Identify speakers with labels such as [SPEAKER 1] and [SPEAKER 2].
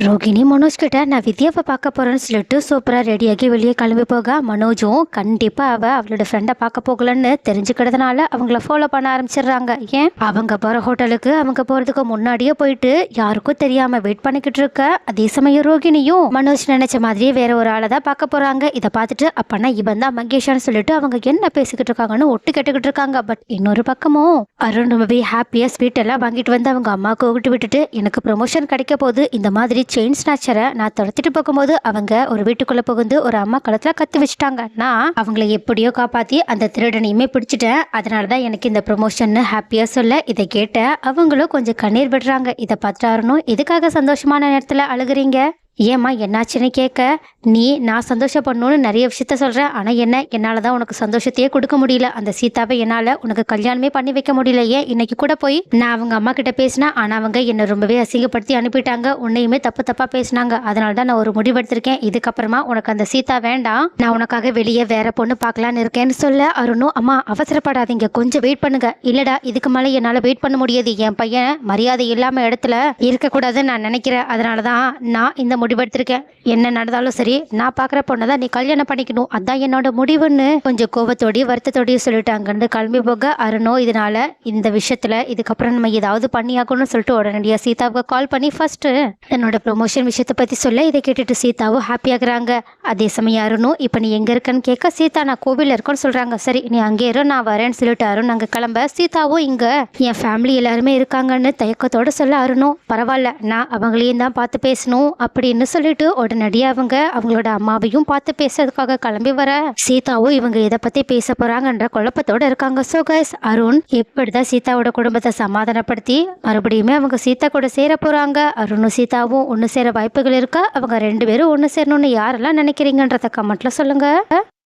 [SPEAKER 1] ரோகிணி மனோஜ் கிட்ட நான் வித்யாவை பார்க்க போறேன்னு சொல்லிட்டு சூப்பரா ரெடியாகி வெளியே கிளம்பி போக மனோஜும் கண்டிப்பா அவளோட ஃப்ரெண்டை பார்க்க போகலன்னு தெரிஞ்சுக்கிறதுனால அவங்கள ஃபாலோ பண்ண ஆரம்பிச்சிடுறாங்க. ஏன் அவங்க போற ஹோட்டலுக்கு அவங்க போறதுக்கு முன்னாடியே போயிட்டு யாருக்கும் தெரியாம வெயிட் பண்ணிக்கிட்டு இருக்க. அதே சமயம் ரோகிணியும் மனோஜ் நினைச்ச மாதிரியே வேற ஒரு ஆளை தான் பார்க்க போறாங்க. இதை பார்த்துட்டு அப்பனா இவன் தான் மகேஷான்னு சொல்லிட்டு அவங்க என்ன பேசிக்கிட்டு இருக்காங்கன்னு ஒட்டு கேட்டுக்கிட்டு இருக்காங்க. பட் இன்னொரு பக்கமும் அருண் ரொம்பவே ஹாப்பியா ஸ்வீட் எல்லாம் வாங்கிட்டு வந்து அவங்க அம்மாவுக்கு விட்டுட்டு எனக்கு ப்ரொமோஷன் கிடைக்க போகுது, இந்த மாதிரி செயின் ஸ்நாச்சரை நான் துரத்திட்டு போகும்போது அவங்க ஒரு வீட்டுக்குள்ள புகுந்து ஒரு அம்மா கழுத்துல கத்தி வச்சுட்டாங்க. நான் அவங்களை எப்படியோ காப்பாத்தி அந்த திருடனையுமே பிடிச்சிட்டேன், அதனாலதான் எனக்கு இந்த ப்ரொமோஷன் ஹாப்பியா சொல்ல இதை கேட்ட அவங்களும் கொஞ்சம் கண்ணீர் விடுறாங்க. இதை பார்த்தாருன்னு எதுக்காக சந்தோஷமான நேரத்துல அழுகுறீங்க, ஏம்மா என்னாச்சுன்னு கேட்க, நீ நான் சந்தோஷப்படணும்னு நிறைய விஷயத்த சொல்கிறேன், ஆனால் என்னால் தான் உனக்கு சந்தோஷத்தையே கொடுக்க முடியல, அந்த சீதாவை என்னால் உனக்கு கல்யாணமே பண்ணி வைக்க முடியல. ஏன் இன்னைக்கு கூட போய் நான் அவங்க அம்மா கிட்ட பேசினா, ஆனால் அவங்க என்னை ரொம்பவே அசிங்கப்படுத்தி அனுப்பிட்டாங்க, உன்னையுமே தப்பாக பேசினாங்க, அதனால தான் நான் ஒரு முடிவெடுத்திருக்கேன், இதுக்கப்புறமா உனக்கு அந்த சீதா வேண்டாம், நான் உனக்காக வெளியே வேற பொண்ணு பார்க்கலான்னு இருக்கேன்னு சொல்ல அருணும், அம்மா அவசரப்படாதீங்க, கொஞ்சம் வெயிட் பண்ணுங்க. இல்லடா இதுக்கு மேலே என்னால் வெயிட் பண்ண முடியாது, என் பையன் மரியாதை இல்லாமல் இடத்துல இருக்கக்கூடாதுன்னு நான் நினைக்கிறேன், அதனால தான் நான் இந்த முடிவெடுத்திருக்கேன், என்ன நடந்தாலும் சரி நான் பாக்குற பொண்ணதான் நீ கல்யாணம் பண்ணிக்கணும், அதான் என்னோட முடிவுன்னு கொஞ்சம் கோபத்தோடய வருத்தத்தோடய சொல்லிட்டு அங்கிருந்து கிளம்பி போக அருணோ இதனால இந்த விஷயத்துல இதுக்கப்புறம் நம்ம ஏதாவது பண்ணியாக்கணும்னு சொல்லிட்டு உடனடியாக சீதாவுக்கு கால் பண்ணி ஃபர்ஸ்ட் என்னோட ப்ரொமோஷன் விஷயத்தை பத்தி சொல்ல இதை கேட்டுட்டு சீதாவும் ஹாப்பி ஆகுறாங்க. அதே சமயம் அருணும் இப்ப நீ எங்க இருக்கன்னு கேட்க சீதா நான் கோவில்ல இருக்கேன்னு சொல்றாங்க. சரி நீ அங்கே இரு நான் வரேன்னு சொல்லிட்டு அருண் அங்க கிளம்ப சீதாவும் இங்க என் ஃபேமிலி எல்லாருமே இருக்காங்கன்னு தயக்கத்தோட சொல்ல அருணும் பரவாயில்ல நான் அவங்களையும் தான் பார்த்து பேசணும் அப்படின்னு சொல்லிட்டு உடனடியாக அவங்களோட அம்மாவையும் பார்த்து பேசுறதுக்காக கிளம்பி வர சீதாவும் இவங்க இதை பத்தி பேச போறாங்கன்ற குழப்பத்தோட இருக்காங்க. சோ கைஸ் அருண் எப்படிதான் சீதாவோட குடும்பத்தை சமாதானப்படுத்தி மறுபடியுமே அவங்க சீதா கூட சேர போறாங்க. அருணும் சீதாவும் ஒன்னு சேர வாய்ப்புகள் இருக்கா, அவங்க ரெண்டு பேரும் ஒன்னு சேரணும்னு யாரெல்லாம் நினைக்கிறீங்கன்றத கமெண்ட்ல சொல்லுங்க.